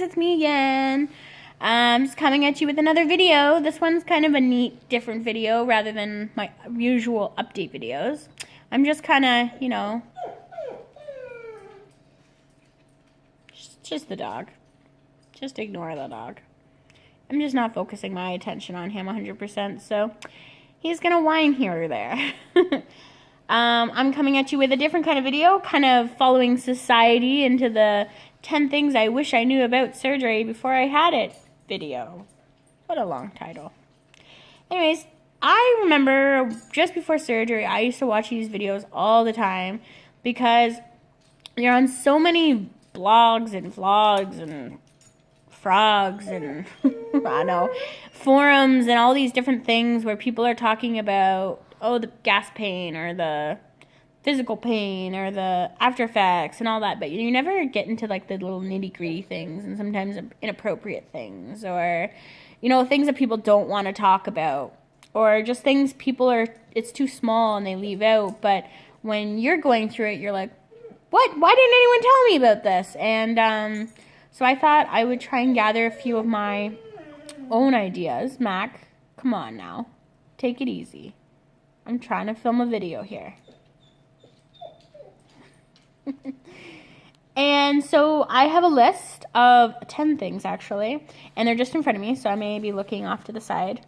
it's me again. I'm just coming at you with another video. This one's kind of a neat, different video rather than my usual update videos. I'm just kind of, you know, just the dog. Just ignore the dog. I'm just not focusing my attention on him 100%, so he's gonna whine here or there. I'm coming at you with a different kind of video, kind of following society into the 10 things I wish I knew about surgery before I had it video. What a long title. Anyways, I remember just before surgery, I used to watch these videos all the time because you're on so many blogs and vlogs and frogs and I don't know, forums and all these different things where people are talking about, oh, the gas pain or the physical pain or the after effects and all that, but you never get into like the little nitty-gritty things and sometimes inappropriate things, or you know, things that people don't want to talk about, or just things people are, it's too small and they leave out. But when you're going through it, you're like, what? Why didn't anyone tell me about this? And so I thought I would try and gather a few of my own ideas. Mac, come on now, take it easy. I'm trying to film a video here. And so I have a list of 10 things actually, and they're just in front of me, so I may be looking off to the side,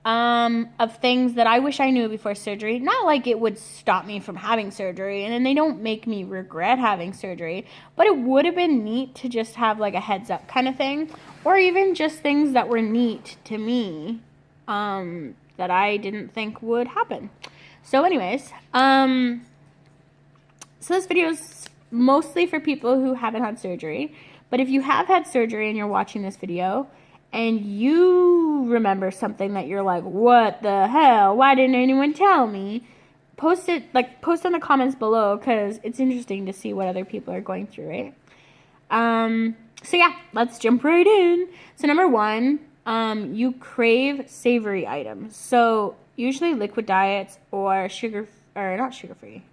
of things that I wish I knew before surgery. Not like it would stop me from having surgery, and then they don't make me regret having surgery, but it would have been neat to just have like a heads up kind of thing, or even just things that were neat to me, that I didn't think would happen. So anyways, so this video is mostly for people who haven't had surgery, but if you have had surgery and you're watching this video and you remember something that you're like, what the hell, why didn't anyone tell me? Post it, like post in the comments below, because it's interesting to see what other people are going through, right? So yeah, let's jump right in. So number one, you crave savory items. So usually liquid diets or not sugar-free,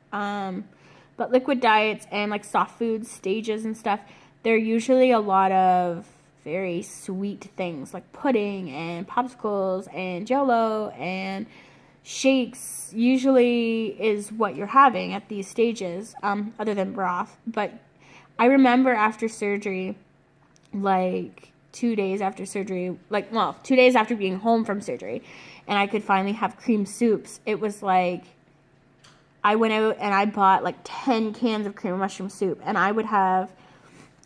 but liquid diets and like soft foods, stages and stuff, they're usually a lot of very sweet things like pudding and popsicles and Jell-O and shakes usually is what you're having at these stages, other than broth. But I remember after surgery, like 2 days after surgery, 2 days after being home from surgery, and I could finally have cream soups, it was like, I went out and I bought like 10 cans of cream of mushroom soup, and I would have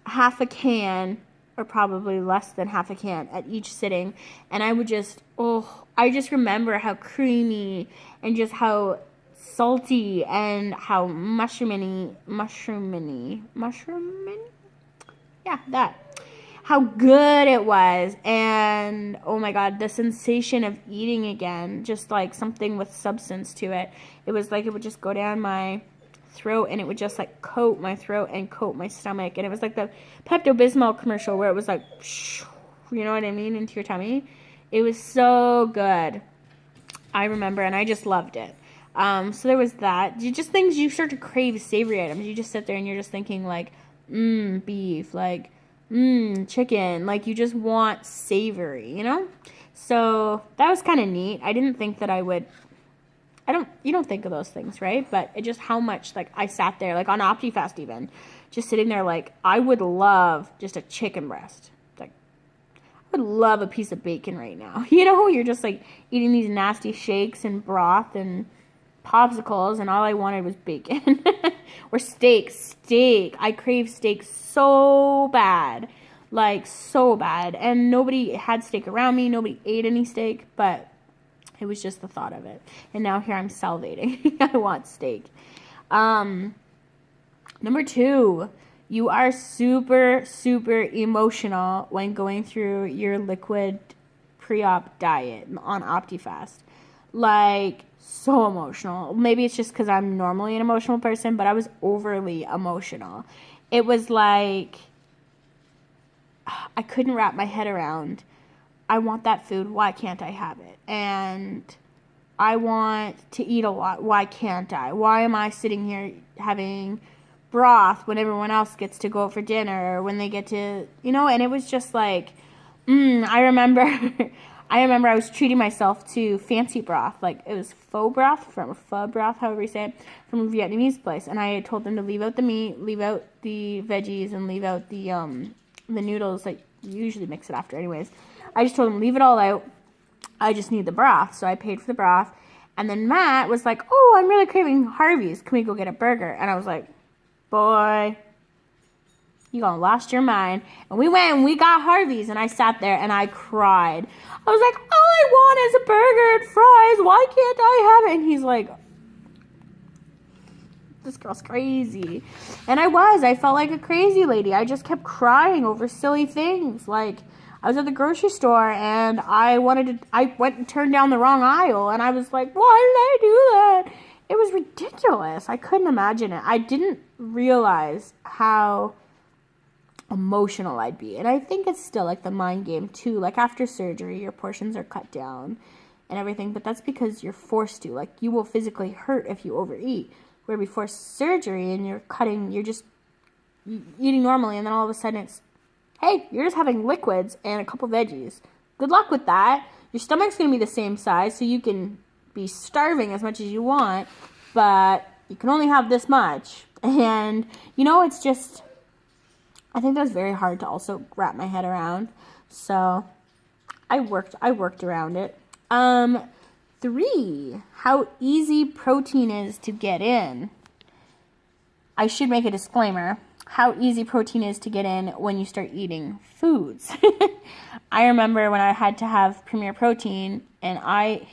half a can, or probably less than half a can at each sitting, and I would just, I just remember how creamy and just how salty and how mushroomy, yeah, that. How good it was, and oh my god, the sensation of eating again, just like something with substance to it. It was like it would just go down my throat, and it would just like coat my throat and coat my stomach, and it was like the Pepto-Bismol commercial where it was like, you know what I mean, into your tummy. It was so good. I remember, and I just loved it. So there was that. Just things you start to crave, savory items. You just sit there and you're just thinking like, beef, like, chicken, like you just want savory, you know? So that was kind of neat. I didn't think that I would, you don't think of those things, right? But it just how much, like, I sat there, like on OptiFast even, just sitting there like, I would love just a chicken breast. Like, I would love a piece of bacon right now. You know, you're just like eating these nasty shakes and broth and popsicles, and all I wanted was bacon. Or steak. I crave steak so bad. Like, so bad. And nobody had steak around me. Nobody ate any steak, but it was just the thought of it. And now here I'm salivating. I want steak. Number 2, you are super, super emotional when going through your liquid pre-op diet on OptiFast. Like, so emotional. Maybe it's just because I'm normally an emotional person, but I was overly emotional. It was like, I couldn't wrap my head around, I want that food, why can't I have it? And I want to eat a lot, why can't I? Why am I sitting here having broth when everyone else gets to go out for dinner, or when they get to, and it was just like, I remember, I was treating myself to fancy broth, like it was pho broth, however you say it, from a Vietnamese place, and I told them to leave out the meat, leave out the veggies, and leave out the noodles that you usually mix it after anyways. I just told them, leave it all out, I just need the broth, so I paid for the broth. And then Matt was like, oh, I'm really craving Harvey's. Can we go get a burger? And I was like, boy, you gonna lost your mind. And we went and we got Harvey's. And I sat there and I cried. I was like, all I want is a burger and fries. Why can't I have it? And he's like, this girl's crazy. And I felt like a crazy lady. I just kept crying over silly things. Like, I was at the grocery store and I went and turned down the wrong aisle, and I was like, why did I do that? It was ridiculous. I couldn't imagine it. I didn't realize how emotional I'd be. And I think it's still like the mind game too. Like after surgery, your portions are cut down and everything, but that's because you're forced to. Like you will physically hurt if you overeat. Where before surgery and you're just eating normally, and then all of a sudden it's, hey, you're just having liquids and a couple veggies. Good luck with that. Your stomach's going to be the same size, so you can be starving as much as you want, but you can only have this much. And, it's just, I think that's very hard to also wrap my head around. So I worked around it. 3, how easy protein is to get in. I should make a disclaimer. How easy protein is to get in when you start eating foods. I remember when I had to have Premier Protein, and I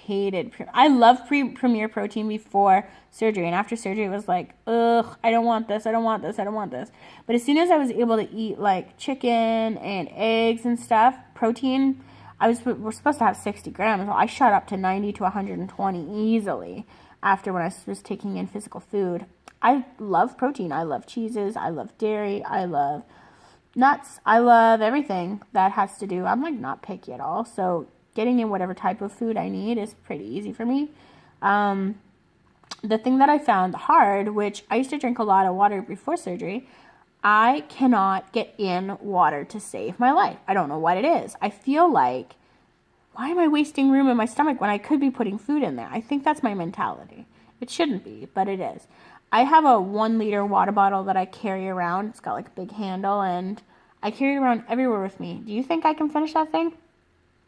loved Premier Protein before surgery, and after surgery it was like, ugh, I don't want this. But as soon as I was able to eat like chicken and eggs and stuff, protein, we're supposed to have 60 grams. Well, I shot up to 90 to 120 easily after when I was taking in physical food. I love protein. I love cheeses. I love dairy. I love nuts. I love everything that has to do. I'm like not picky at all. So getting in whatever type of food I need is pretty easy for me. The thing that I found hard, which I used to drink a lot of water before surgery, I cannot get in water to save my life. I don't know what it is. I feel like, why am I wasting room in my stomach when I could be putting food in there? I think that's my mentality. It shouldn't be, but it is. I have a 1 liter water bottle that I carry around. It's got like a big handle, and I carry it around everywhere with me. Do you think I can finish that thing?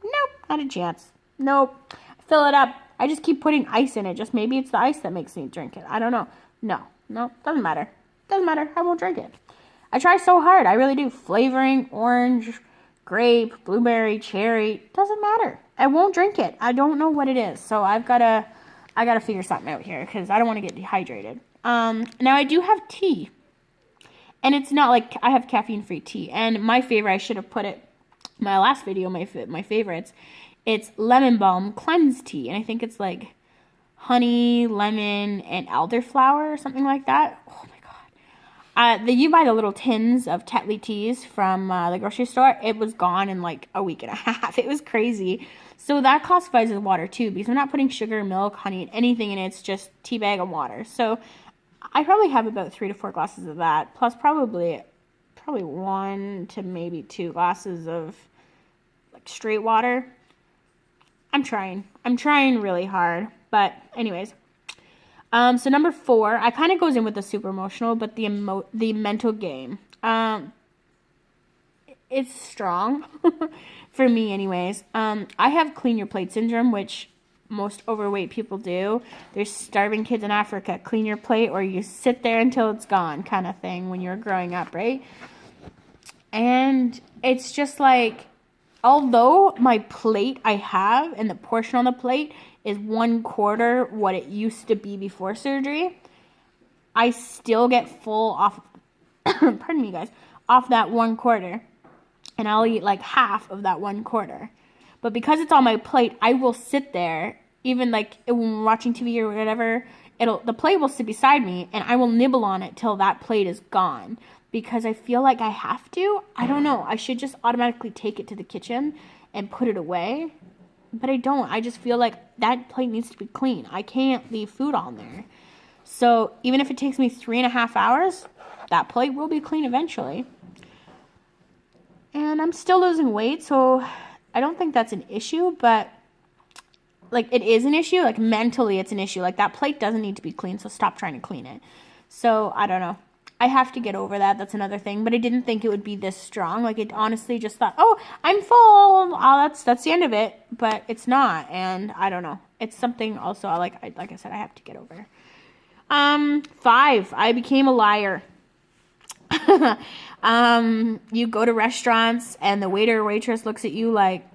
Nope, not a chance. Nope. I fill it up. I just keep putting ice in it. Just maybe it's the ice that makes me drink it. I don't know. No, doesn't matter. Doesn't matter. I won't drink it. I try so hard. I really do. Flavoring, orange, grape, blueberry, cherry. Doesn't matter. I won't drink it. I don't know what it is. So I gotta figure something out here because I don't want to get dehydrated. Now I do have tea, and it's not like I have caffeine-free tea. And my favorite, I should have put it in my last video, my favorites, it's lemon balm cleanse tea. And I think it's like honey, lemon, and elderflower or something like that. Oh my God. You buy the little tins of Tetley teas from the grocery store. It was gone in like a week and a half. It was crazy. So that classifies as water too, because I'm not putting sugar, milk, honey, anything in it. It's just tea bag of water. So I probably have about 3 to 4 glasses of that, plus probably 1 to maybe 2 glasses of like straight water. I'm trying really hard. But anyways, so number 4, I kind of goes in with the super emotional, but the mental game. It's strong for me anyways. I have clean your plate syndrome, which most overweight people do. There's starving kids in Africa. Clean your plate or you sit there until it's gone kind of thing when you're growing up, right? And it's just like, although my plate I have and the portion on the plate is 1/4 what it used to be before surgery, I still get full off, pardon me guys, off that 1/4. And I'll eat like half of that 1/4. But because it's on my plate, I will sit there, even like when we're watching TV or whatever, the plate will sit beside me and I will nibble on it till that plate is gone. Because I feel like I have to. I don't know. I should just automatically take it to the kitchen and put it away. But I don't. I just feel like that plate needs to be clean. I can't leave food on there. So even if it takes me 3.5 hours, that plate will be clean eventually. And I'm still losing weight, so I don't think that's an issue, but like it is an issue. Like mentally it's an issue. Like that plate doesn't need to be clean, so stop trying to clean it. So I don't know. I have to get over that. That's another thing. But I didn't think it would be this strong. Like it honestly just thought, oh, I'm full. Oh, that's the end of it. But it's not. And I don't know. It's something also like I said, I have to get over. 5, I became a liar. You go to restaurants and the waiter or waitress looks at you like,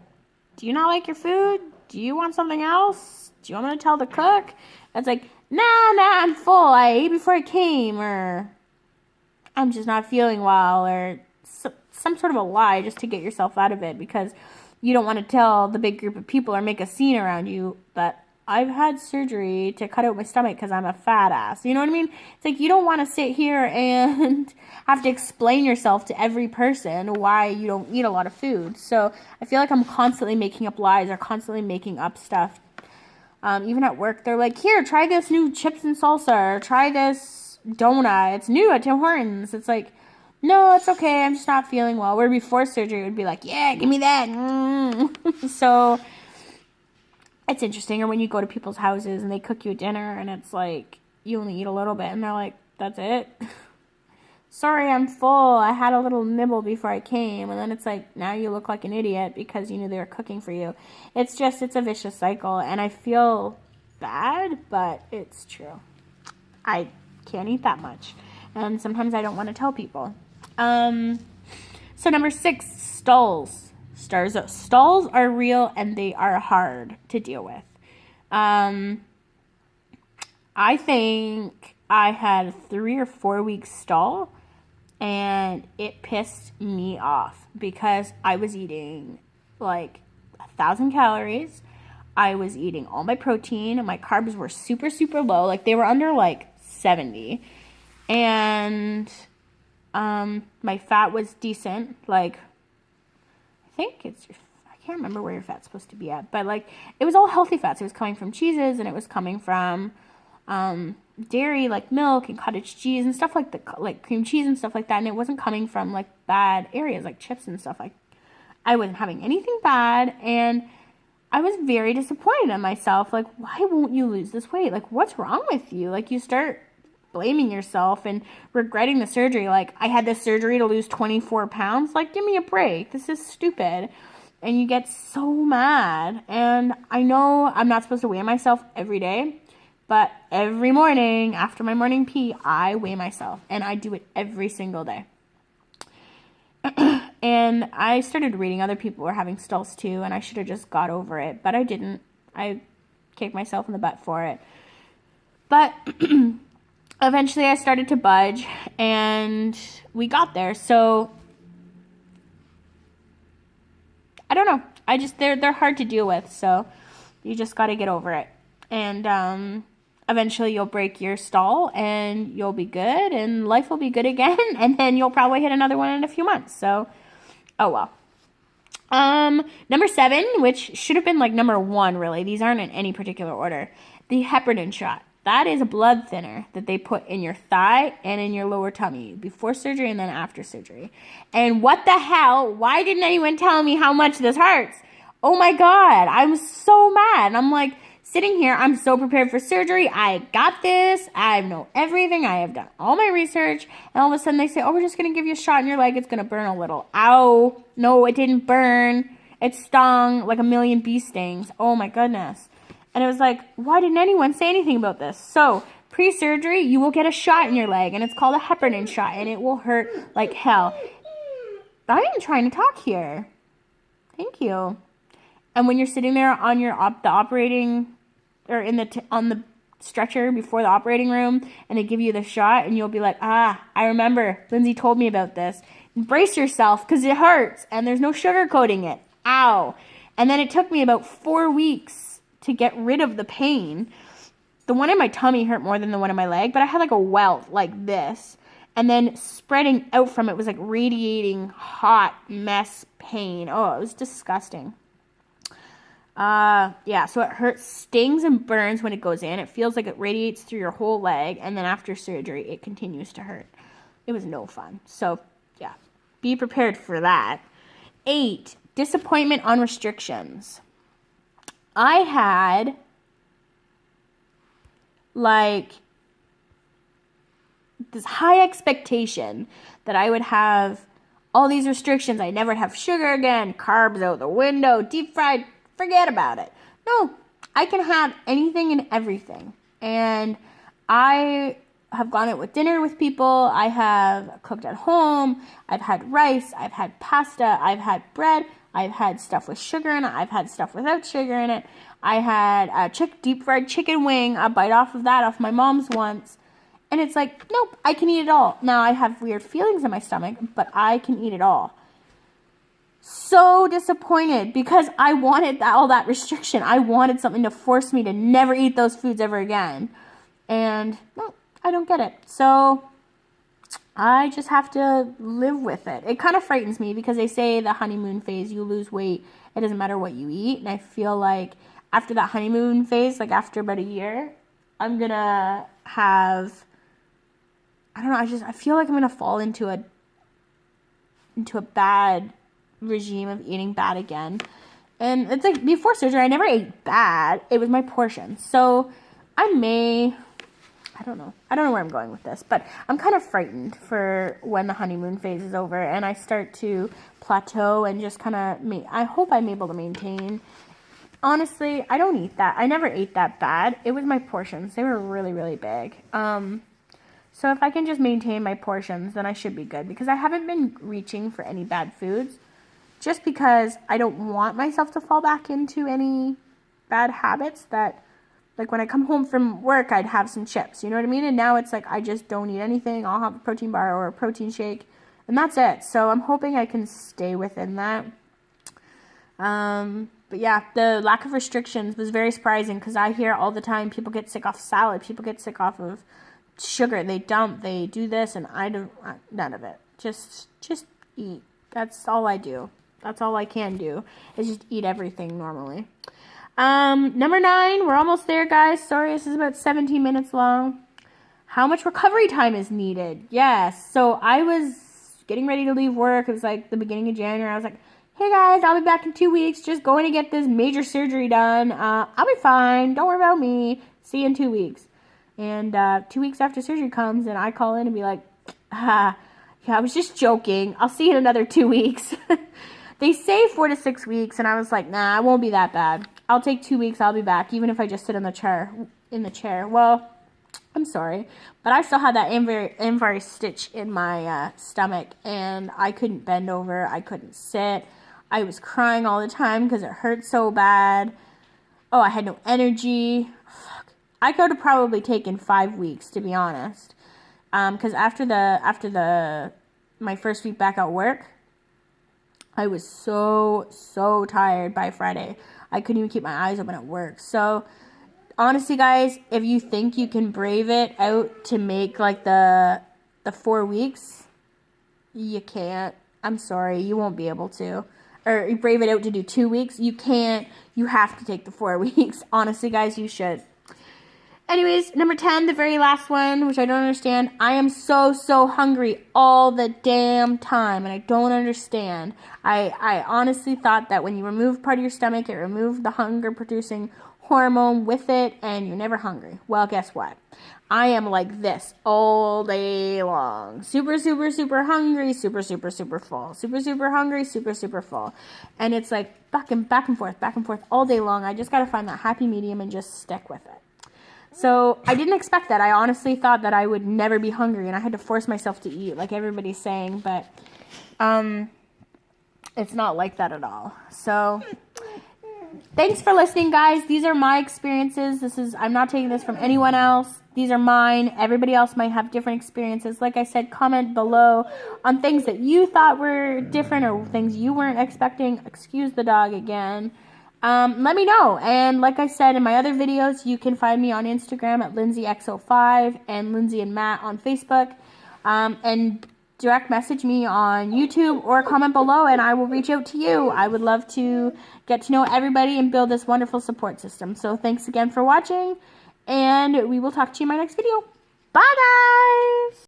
do you not like your food? Do you want something else? Do you want me to tell the cook? It's like, nah, I'm full. I ate before I came, or I'm just not feeling well, or some sort of a lie just to get yourself out of it because you don't want to tell the big group of people or make a scene around you that I've had surgery to cut out my stomach because I'm a fat ass. You know what I mean? It's like you don't want to sit here and have to explain yourself to every person why you don't eat a lot of food. So I feel like I'm constantly making up lies or constantly making up stuff. Even at work, they're like, here, try this new chips and salsa, or try this donut. It's new at Tim Hortons. It's like, no, it's okay. I'm just not feeling well. Where before surgery, it would be like, yeah, give me that. So it's interesting. Or when you go to people's houses and they cook you a dinner and it's like, you only eat a little bit. And they're like, that's it? Sorry, I'm full. I had a little nibble before I came. And then it's like, now you look like an idiot because you knew they were cooking for you. It's a vicious cycle. And I feel bad, but it's true. I can't eat that much. And sometimes I don't want to tell people. So number 6, stalls. Stalls are real and they are hard to deal with. I think I had a 3 or 4 week stall and it pissed me off because I was eating like 1,000 calories. I was eating all my protein and my carbs were super, super low. Like they were under like 70. And my fat was decent. Like I can't remember where your fat's supposed to be at, but like it was all healthy fats. It was coming from cheeses and it was coming from dairy, like milk and cottage cheese and stuff like cream cheese and stuff like that. And it wasn't coming from like bad areas like chips and stuff. Like I wasn't having anything bad, and I was very disappointed in myself. Like, why won't you lose this weight? Like, what's wrong with you? Like, you start blaming yourself and regretting the surgery. Like, I had this surgery to lose 24 pounds. Like, give me a break. This is stupid. And you get so mad. And I know I'm not supposed to weigh myself every day, but every morning after my morning pee, I weigh myself. And I do it every single day. And I started reading other people were having stalls too, and I should have just got over it, but I didn't. I kicked myself in the butt for it. But eventually I started to budge, and we got there. So I don't know. They're hard to deal with, so you just got to get over it. And eventually you'll break your stall and you'll be good and life will be good again, and then you'll probably hit another one in a few months. So, oh well. Number 7, which should have been like number 1 really. These aren't in any particular order. The heparin shot. That is a blood thinner that they put in your thigh and in your lower tummy before surgery and then after surgery. And what the hell? Why didn't anyone tell me how much this hurts? Oh my God, I'm so mad. And I'm like sitting here, I'm so prepared for surgery. I got this. I know everything. I have done all my research. And all of a sudden they say, oh, we're just going to give you a shot in your leg. It's going to burn a little. Ow. No, it didn't burn. It stung like a million bee stings. Oh my goodness. And it was like, why didn't anyone say anything about this? So, pre-surgery, you will get a shot in your leg, and it's called a heparin shot, and it will hurt like hell. I am trying to talk here. Thank you. And when you're sitting there on your the operating, or on the stretcher before the operating room, and they give you the shot, and you'll be like, I remember. Lindsay told me about this. Brace yourself, because it hurts, and there's no sugarcoating it. Ow. And then it took me about 4 weeks to get rid of the pain. The one in my tummy hurt more than the one in my leg, but I had like a welt like this. And then spreading out from it was like radiating hot mess pain. Oh, it was disgusting. Yeah, so it hurts, stings and burns when it goes in. It feels like it radiates through your whole leg, and then after surgery, it continues to hurt. It was no fun. So, yeah, be prepared for that. 8, disappointment on restrictions. I had, like, this high expectation that I would have all these restrictions. I never have sugar again, carbs out the window, deep fried, forget about it. No, I can have anything and everything. And I have gone out with dinner with people. I have cooked at home. I've had rice. I've had pasta. I've had bread. I've had stuff with sugar in it. I've had stuff without sugar in it. I had a deep fried chicken wing, a bite off of that off my mom's once. And it's like, nope, I can eat it all. Now, I have weird feelings in my stomach, but I can eat it all. So disappointed because I wanted all that restriction. I wanted something to force me to never eat those foods ever again. And no, I don't get it. So I just have to live with it. It kind of frightens me because they say the honeymoon phase, you lose weight. It doesn't matter what you eat. And I feel like after that honeymoon phase, like after about a year, I'm going to have... I don't know, I feel like I'm going to fall into a bad regime of eating bad again. And it's like, before surgery, I never ate bad. It was my portions. So, I don't know where I'm going with this, but I'm kind of frightened for when the honeymoon phase is over and I start to plateau and just kind of, I hope I'm able to maintain. Honestly, I don't eat that. I never ate that bad. It was my portions. They were really, really big. So if I can just maintain my portions, then I should be good. Because I haven't been reaching for any bad foods. Just because I don't want myself to fall back into any bad habits that, like when I come home from work, I'd have some chips. You know what I mean? And now it's like I just don't eat anything. I'll have a protein bar or a protein shake. And that's it. So I'm hoping I can stay within that. But yeah, the lack of restrictions was very surprising. Because I hear all the time people get sick off salad. People get sick off of sugar, they dump, they do this, and I don't, none of it. Just eat. That's all I do. That's all I can do, is just eat everything normally. Number 9, we're almost there, guys. Sorry, this is about 17 minutes long. How much recovery time is needed? Yes, so I was getting ready to leave work. It was like the beginning of January. I was like, hey guys, I'll be back in 2 weeks. Just going to get this major surgery done. I'll be fine. Don't worry about me. See you in 2 weeks. And 2 weeks after surgery comes, and I call in and be like, yeah, I was just joking. I'll see you in another 2 weeks. They say 4 to 6 weeks, and I was like, nah, it won't be that bad. I'll take 2 weeks. I'll be back, even if I just sit in the chair. Well, I'm sorry, but I still had that invari stitch in my stomach, and I couldn't bend over. I couldn't sit. I was crying all the time because it hurt so bad. Oh, I had no energy. I could have probably taken 5 weeks, to be honest. Because after my first week back at work, I was so tired by Friday. I couldn't even keep my eyes open at work. So, honestly, guys, if you think you can brave it out to make, like, the 4 weeks, you can't. I'm sorry, you won't be able to. Or you brave it out to do 2 weeks, you can't. You have to take the 4 weeks. Honestly, guys, you should. Anyways, number 10, the very last one, which I don't understand. I am so hungry all the damn time, and I don't understand. I honestly thought that when you remove part of your stomach, it removed the hunger-producing hormone with it, and you're never hungry. Well, guess what? I am like this all day long. Super hungry, super full. Super hungry, super full. And it's like back and forth all day long. I just got to find that happy medium and just stick with it. So I didn't expect that. I honestly thought that I would never be hungry, and I had to force myself to eat, like everybody's saying, but it's not like that at all. So thanks for listening, guys. These are my experiences. I'm not taking this from anyone else. These are mine. Everybody else might have different experiences. Like I said, comment below on things that you thought were different or things you weren't expecting. Excuse the dog again. Let me know. And like I said in my other videos, you can find me on Instagram at LindsayX05 and Lindsay and Matt on Facebook. And direct message me on YouTube or comment below and I will reach out to you. I would love to get to know everybody and build this wonderful support system. So thanks again for watching, and we will talk to you in my next video. Bye, guys!